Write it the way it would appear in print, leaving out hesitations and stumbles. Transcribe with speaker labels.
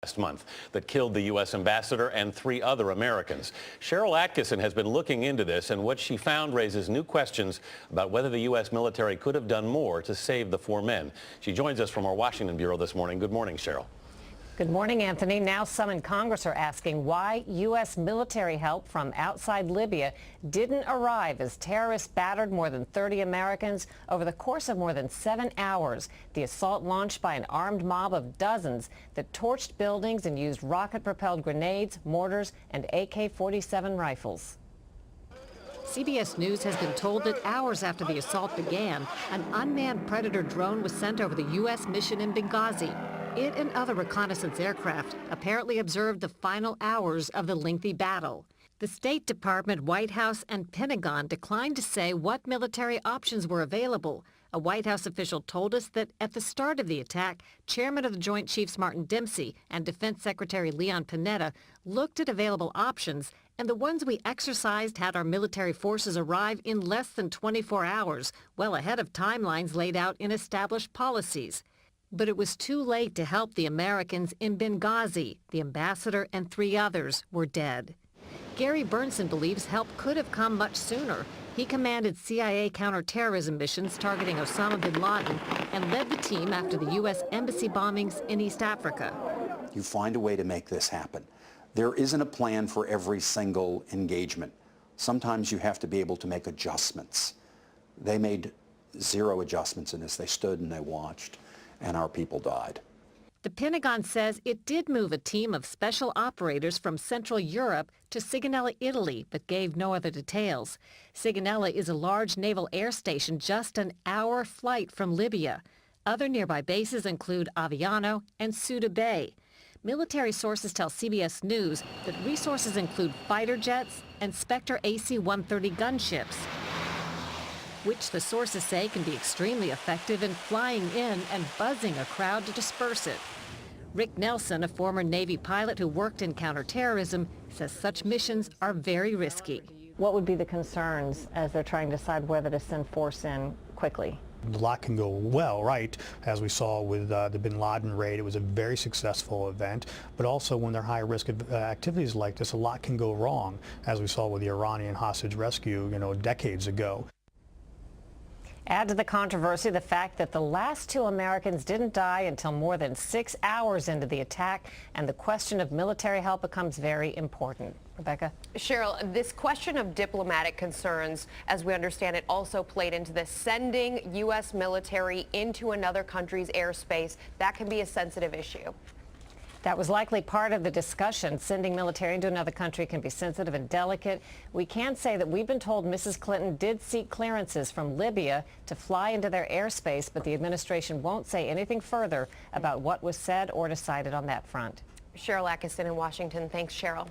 Speaker 1: last month that killed the U.S. ambassador and 3 other Americans. Cheryl Atkinson has been looking into this, and what she found raises new questions about whether the U.S. military could have done more to save the 4 men. She joins us from our Washington bureau this morning. Good morning, Cheryl.
Speaker 2: Good morning, Anthony. Now some in Congress are asking why U.S. military help from outside Libya didn't arrive as terrorists battered more than 30 Americans over the course of more than 7 hours. The assault launched by an armed mob of dozens that torched buildings and used rocket-propelled grenades, mortars, and AK-47 rifles.
Speaker 3: CBS News has been told that hours after the assault began, an unmanned Predator drone was sent over the U.S. mission in Benghazi. It and other reconnaissance aircraft apparently observed the final hours of the lengthy battle. The State Department, White House, and Pentagon declined to say what military options were available. A White House official told us that at the start of the attack, Chairman of the Joint Chiefs Martin Dempsey and Defense Secretary Leon Panetta looked at available options, and the ones we exercised had our military forces arrive in less than 24 hours, well ahead of timelines laid out in established policies. But it was too late to help the Americans in Benghazi. The ambassador and 3 others were dead. Gary Burnson believes help could have come much sooner. He commanded CIA counterterrorism missions targeting Osama bin Laden and led the team after the U.S. embassy bombings in East Africa.
Speaker 4: You find a way to make this happen. There isn't a plan for every single engagement. Sometimes you have to be able to make adjustments. They made 0 adjustments in this. They stood and they watched, and our people died.
Speaker 3: The Pentagon says it did move a team of special operators from Central Europe to Sigonella, Italy, but gave no other details. Sigonella is a large naval air station just an hour flight from Libya. Other nearby bases include Aviano and Ceuta Bay. Military sources tell CBS News that resources include fighter jets and Spectre AC-130 gunships, which the sources say can be extremely effective in flying in and buzzing a crowd to disperse it. Rick Nelson, a former Navy pilot who worked in counterterrorism, says such missions are very risky.
Speaker 2: What would be the concerns as they're trying to decide whether to send force in quickly?
Speaker 5: A lot can go well, right? As we saw with the bin Laden raid, it was a very successful event. But also when there are high-risk activities like this, a lot can go wrong, as we saw with the Iranian hostage rescue, decades ago.
Speaker 2: Add to the controversy the fact that the last 2 Americans didn't die until more than 6 hours into the attack, and the question of military help becomes very important. Rebecca?
Speaker 6: Cheryl, this question of diplomatic concerns, as we understand it, also played into this. Sending U.S. military into another country's airspace, that can be a sensitive issue.
Speaker 2: That was likely part of the discussion. Sending military into another country can be sensitive and delicate. We can say that we've been told Mrs. Clinton did seek clearances from Libya to fly into their airspace, but the administration won't say anything further about what was said or decided on that front.
Speaker 6: Cheryl Atkinson in Washington. Thanks, Cheryl.